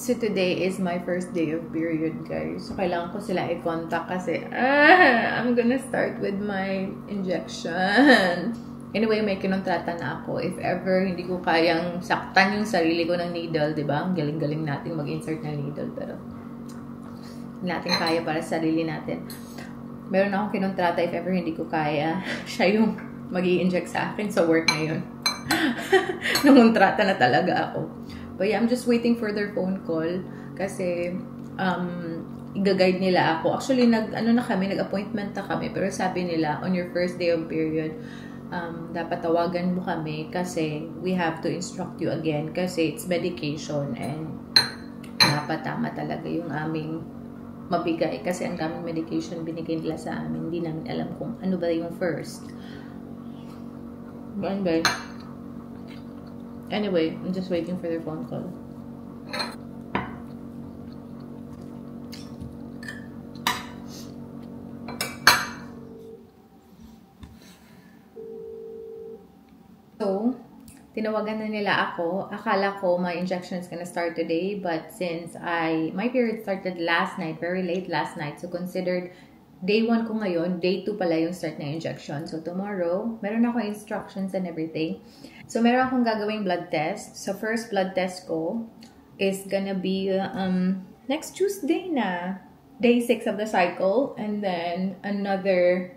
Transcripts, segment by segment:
So today is my first day of period, guys. So kailangan ko sila i-contact kasi I'm gonna start with my injection. Anyway, may kinontrata na ako. If ever hindi ko kayang saktan yung sarili ko ng needle, di ba? Ang galing-galing natin mag-insert ng needle, pero hindi natin kaya para sa sarili natin. Meron akong kinontrata if ever hindi ko kaya. Siya yung mag-i-inject sa akin sa work ngayon. Nangontrata na talaga ako. But yeah, I'm just waiting for their phone call kasi i-guide nila ako. Actually, nag-appointment na kami, pero sabi nila, on your first day of period, dapat tawagan mo kami kasi we have to instruct you again kasi it's medication and dapat tama talaga yung aming mabigay kasi ang daming medication binigay nila sa amin. Hindi namin alam kung ano ba yung first. Anyway, I'm just waiting for their phone call. So, tinawagan na nila ako. Akala ko my injection is gonna start today, but since my period started last night, very late last night, so considered day 1 ko ngayon, day 2 pala yung start na injection. So tomorrow, meron ako instructions and everything. So meron akong gagawing blood test. So first blood test ko is gonna be next Tuesday na, day 6 of the cycle, and then another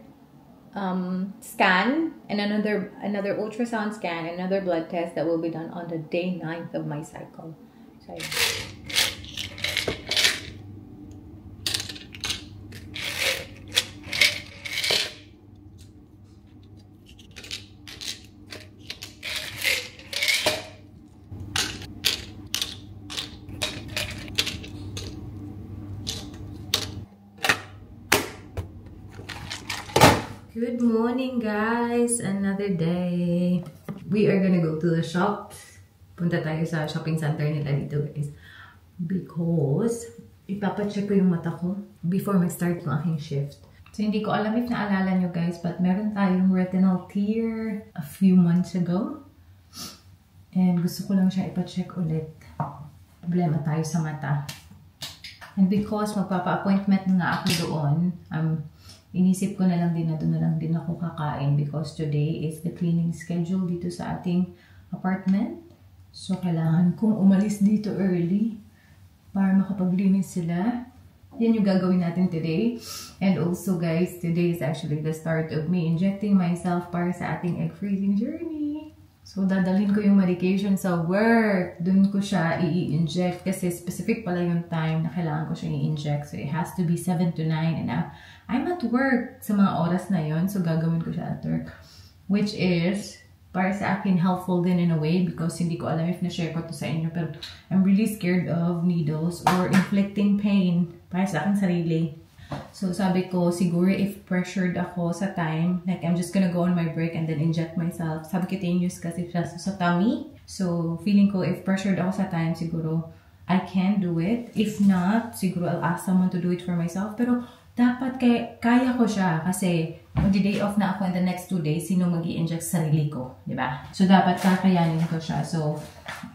scan and another ultrasound scan, another blood test that will be done on the day 9th of my cycle. So, good morning, guys! Another day. We are gonna go to the shop. Punta tayo sa shopping center nila dito, guys. Because ipapacheck ko yung mata ko before mag-start yung aking shift. So, hindi ko alam if naalala nyo, guys, but meron tayong retinal tear a few months ago. And gusto ko lang siya ipacheck ulit. Problema tayo sa mata. And because magpapa-appointment na ako doon, inisip ko na lang din na doon na lang din ako kakain because today is the cleaning schedule dito sa ating apartment. So, kailangan kong umalis dito early para makapaglinis sila. Yan yung gagawin natin today. And also, guys, today is actually the start of me injecting myself para sa ating egg freezing journey. So, dadalhin ko yung medication sa work. Doon ko siya i-inject kasi specific pala yung time na kailangan ko siya i-inject. So, it has to be 7 to 9 and I'm at work sa mga oras na yon, so gagawin ko siya at work. Which is, para sa akin, helpful din in a way because hindi ko alam if na-share ko to sa inyo. Pero I'm really scared of needles or inflicting pain para sa akin sarili. So sabi ko, siguro if pressured ako sa time, like I'm just gonna go on my break and then inject myself. Sabi cutaneous kasi siya sa tummy. So feeling ko if pressured ako sa time, siguro I can do it. If not, siguro I'll ask someone to do it for myself. Pero dapat kaya ko siya kasi mag-day off na ako in the next 2 days, sino mag-i-inject sa sarili ko, di ba? So, dapat kakayanin ko siya. So,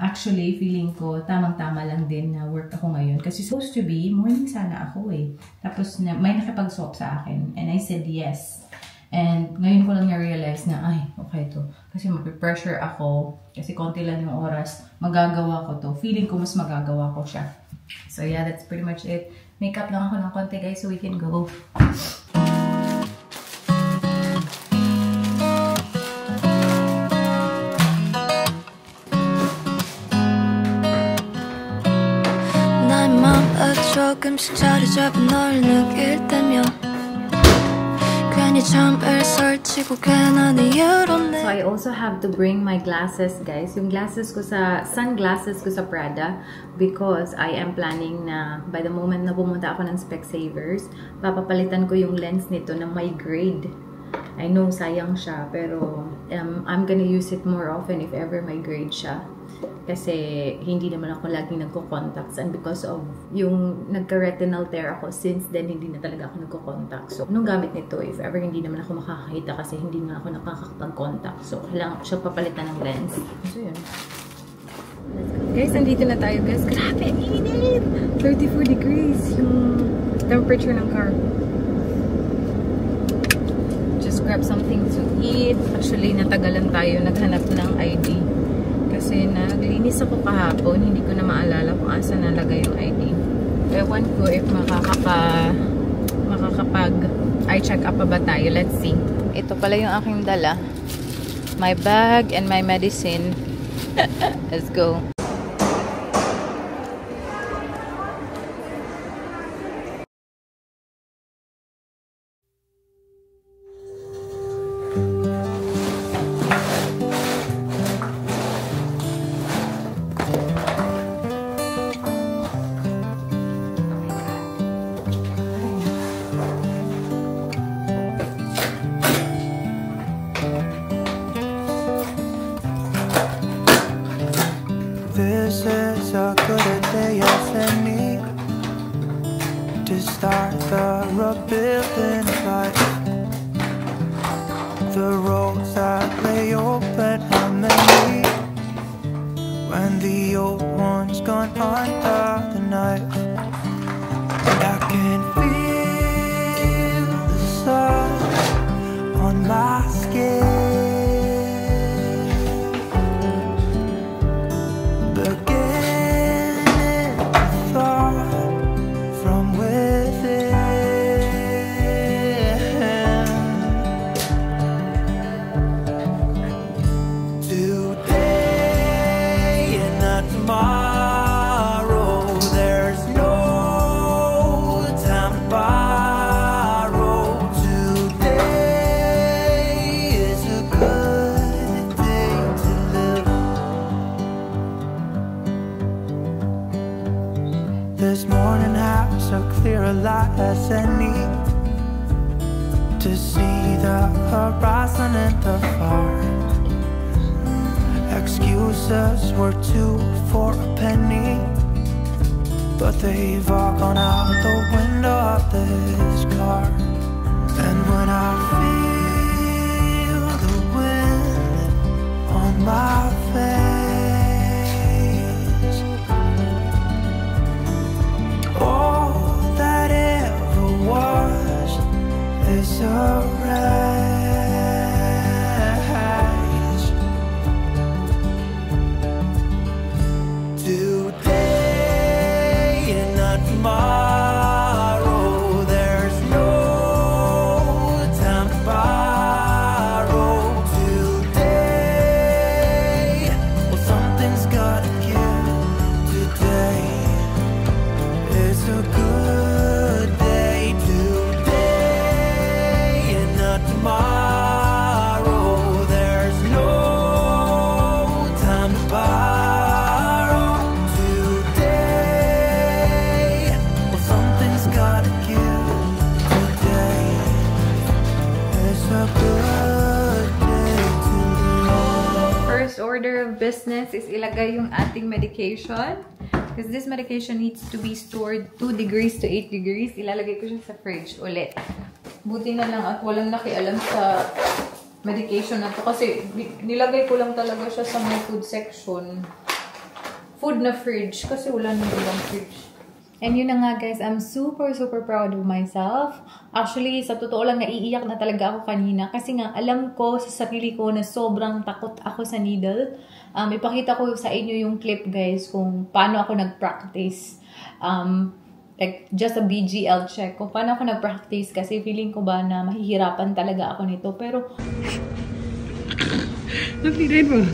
actually, feeling ko, tamang-tama lang din na work ako ngayon. Kasi supposed to be, morning sana ako eh. Tapos, may nakipag-swap sa akin. And I said yes. And ngayon ko lang na-realize na, ay, okay to. Kasi mag-pressure ako. Kasi konti lang yung oras. Magagawa ko to. Feeling ko mas magagawa ko siya. So, yeah, that's pretty much it. Makeup lang ako ng konti, guys, so we can go. 나의 맘에 조금씩 자리 잡은 널 느낄 때면 괜히 잠을 설치고 괜한 이유로 So I also have to bring my glasses, guys. Yung glasses ko sunglasses ko sa Prada because I am planning na by the moment na pumunta ako ng Specsavers, papapalitan ko yung lens nito na my grade. I know sayang siya pero I'm gonna use it more often if ever my grade siya. Kasi hindi naman ako laging nagko-contacts and because of yung nagka-retinal tear ako, since then hindi na talaga ako nagko-contact. So, anong gamit nito if ever hindi naman ako makakakita kasi hindi na ako nakakapag-contact. So, kailangan siya papalitan ng lens. So, yun. Let's go. Guys, nandito na tayo guys. Grabe, ang init! 34 degrees yung temperature ng car. Just grab something to eat. Actually, natagalan tayo. Naghanap ng ID. Kasi naglinis ako kahapon. Hindi ko na maalala kung asa nalagay yung ID. Ewan ko if check up pa ba tayo. Let's see. Ito pala yung aking dala. My bag and my medicine. Let's go. This is a good day as any to start the rebuilding of life. The roads that lay open are many when the old one's gone under the knife. And I can feel the sun on my skin. This morning has a clearer light as any to see the horizon and the far. Excuses were 2 for a penny, but they've all gone out the window of this car. And when I feel the wind on my face, is a rise. Today and not tomorrow. There's no time to borrow. Today, well, something's gotta give. Today is a good day. Tomorrow, there's no time to borrow. Today, well, something's gotta give. Today is a good day to live. First order of business is ilagay yung ating medication. Because this medication needs to be stored 2 degrees to 8 degrees. Ilalagay ko siya sa fridge ulit. Buti na lang at walang nakialam sa medication na to. Kasi nilagay ko lang talaga siya sa my food section. Food na fridge. Kasi wala nang ibang fridge. And yun na nga guys, I'm super proud of myself. Actually, sa totoo lang, naiiyak na talaga ako kanina. Kasi nga, alam ko sa sarili ko na sobrang takot ako sa needle. Ipakita ko sa inyo yung clip guys kung paano ako nag-practice. Like, just a BGL check. Kung paano ako nag-practice kasi feeling ko ba na mahihirapan talaga ako nito. Pero, napirin mo.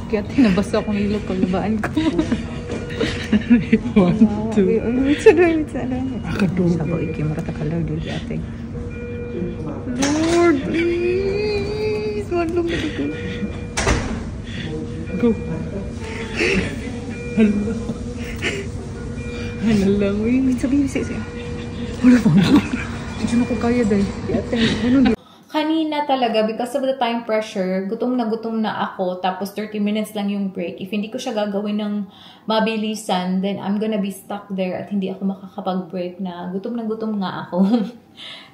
Kaya tinabasa akong ilog kalabaan ko. 1, 2. Mitsa doon. Sabo iki, maratakalaw doon ate. Lord, please. Walong na ko. Go. Hello. Ano lang, uy, sabihin siya. Wala pa. Hindi na ko kaya dahil. Kanina talaga, because of the time pressure, gutom na ako, tapos 30 minutes lang yung break. If hindi ko siya gagawin ng mabilisan, then I'm gonna be stuck there at hindi ako makakapag-break na gutom nga ako.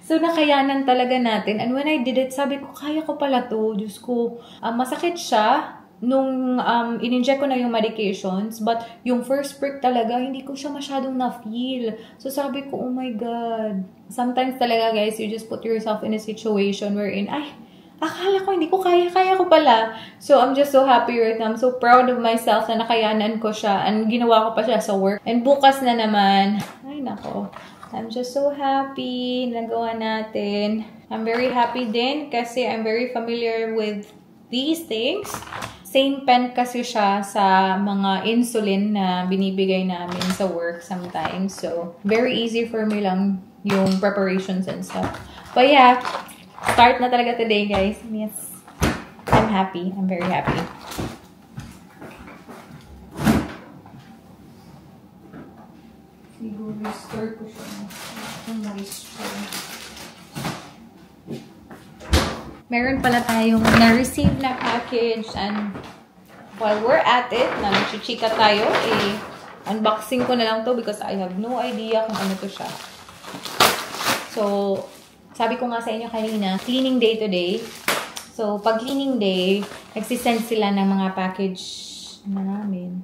So, nakayanan talaga natin. And when I did it, sabi ko, kaya ko pala to. Diyos ko, masakit siya. nung in-inject ko na yung medications, but yung first prick talaga, hindi ko siya masyadong na-feel. So sabi ko, oh my God. Sometimes talaga guys, you just put yourself in a situation wherein, ay, akala ko hindi ko kaya ko pala. So I'm just so happy right now. I'm so proud of myself na nakayanan ko siya and ginawa ko pa siya sa work. And bukas na naman, ay nako, I'm just so happy nagawa natin. I'm very happy din kasi I'm very familiar with these things. Same pen kasi siya sa mga insulin na binibigay namin sa work sometimes. So, very easy for me lang yung preparations and stuff. But yeah, start na talaga today, guys. Yes, I'm happy. I'm very happy. Siguro restore ko siya. Meron pala tayong na-receive na package and while we're at it, na nagchichika tayo, unboxing ko na lang to because I have no idea kung ano to siya. So, sabi ko nga sa inyo kanina, cleaning day today. So, pag cleaning day, nagsisend sila ng mga package na namin.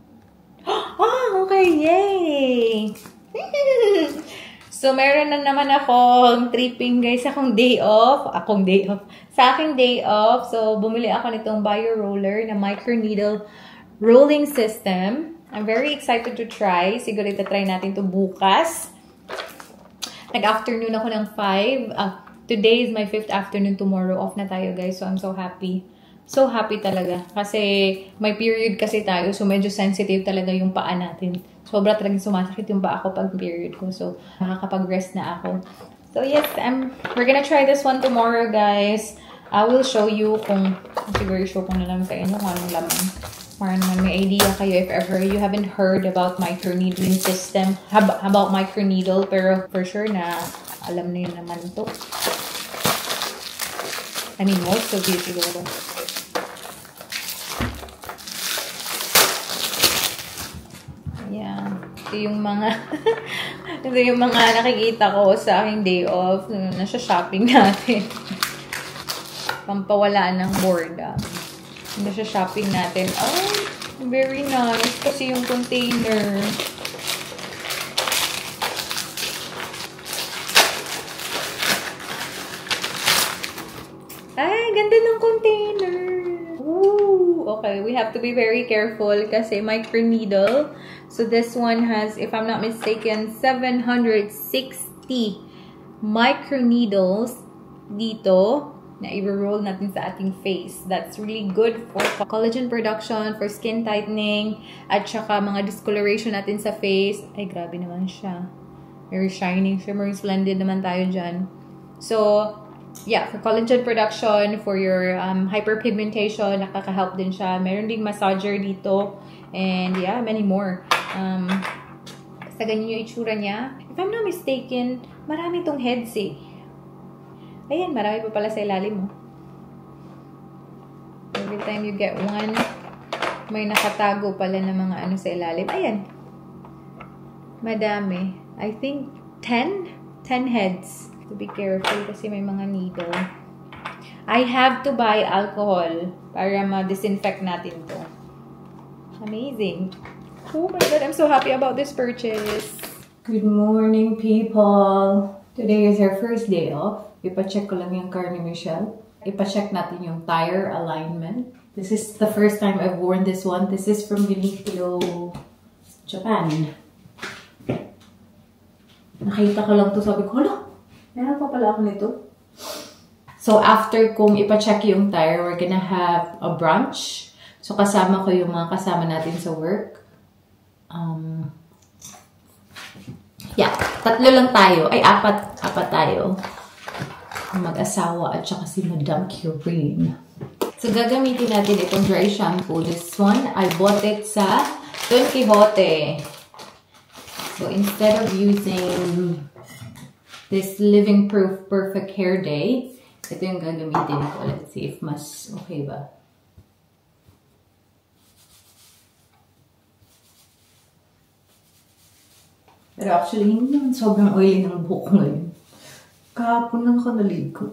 Oh, okay! Yay! So, meron na naman akong tripping, guys. Akong day off. Sa aking day off. So, bumili ako nitong Bio Roller na microneedle rolling system. I'm very excited to try. Siguro itatry natin to bukas. Nag-afternoon ako ng 5. Today is my 5th afternoon. Tomorrow off na tayo, guys. So, I'm so happy. So happy talaga. Kasi may period kasi tayo. So, medyo sensitive talaga yung paa natin. Sobra talagang sumasakit yung paa ko pag period ko. So, nakakapag-rest na ako. So, yes, we're gonna try this one tomorrow, guys. I will show you kung, siguro show ko na lang sa inyo kung anong laman. Para naman may idea kayo if ever you haven't heard about microneedling system, about microneedle, pero for sure na alam na yun naman to. I mean, most of you siguro. Yeah. Ito yung mga nakikita ko sa aking day off. Nasa shopping natin. Pampawalaan ng boredom. Nasa shopping natin. Oh, very nice. Kasi yung container. Ay, ganda ng container. Ooh, okay. We have to be very careful kasi microneedle. So this one has, if I'm not mistaken, 760 microneedles dito na i-roll natin sa ating face. That's really good for collagen production, for skin tightening, at saka mga discoloration natin sa face. Ay, grabe naman siya. Very shining, shimmering, splendid naman tayo dyan. So, yeah, for collagen production, for your hyperpigmentation, nakaka-help din siya. Meron ding massager dito. And yeah, many more. Basta ganyan yung itsura niya. If I'm not mistaken, marami tong heads eh. Ayan, marami pa pala sa ilalim mo. Every time you get one, may nakatago pala ng mga ano sa ilalim. Ayan. Madami. I think 10 heads. To be careful kasi may mga needle. I have to buy alcohol para ma-disinfect natin to. Amazing. Oh my God, I'm so happy about this purchase. Good morning, people. Today is our first day off. Ipa-check ko lang yung car ni Michelle. Ipa-check natin yung tire alignment. This is the first time I've worn this one. This is from Uniqlo, Japan. Nakita ko lang to, sabi ko, hala, meron pa pala ako nito. So, after kong ipa-check yung tire, we're gonna have a brunch. So, kasama ko yung mga kasama natin sa work. Yeah, 3 lang tayo. Ay, 4 tayo. Mag-asawa at saka si Madam Cureen. So, gagamitin natin itong dry shampoo. This one, I bought it sa Don Quijote. So, instead of using this Living Proof Perfect Hair Day, ito yung gagamitin ko. Let's see if mas okay ba. Pero actually, hindi naman sobrang oily ng buhok ngayon. Kahapon lang ako naligo.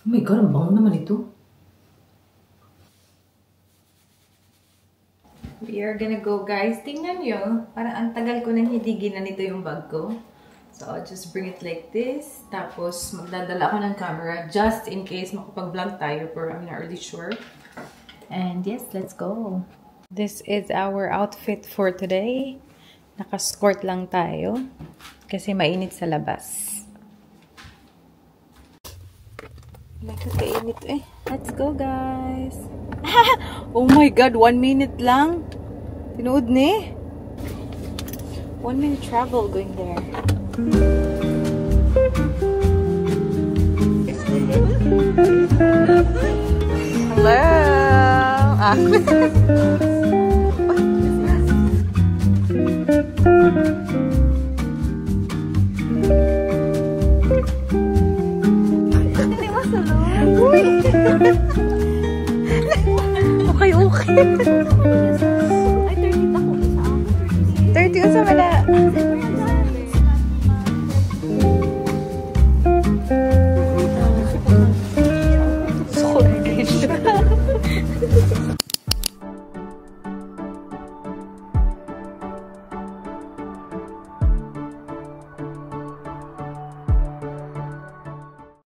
Oh my God, ang bango naman ito. We are gonna go, guys. Tingnan nyo. Parang ang tagal ko nang hindi ginanito yung bag ko. So, I'll just bring it like this. Tapos, magdadala ako ng camera just in case makapag-vlog tayo, pero I'm not really sure. And yes, let's go. This is our outfit for today. Naka-skirt lang tayo kasi mainit sa labas. Nagkakainit eh. Let's go, guys. Oh my God, 1 minute lang. Tinood ni. 1 minute travel going there. Hello. Okay. Ay, 30 ako isa. 30 sa wala. Sorry.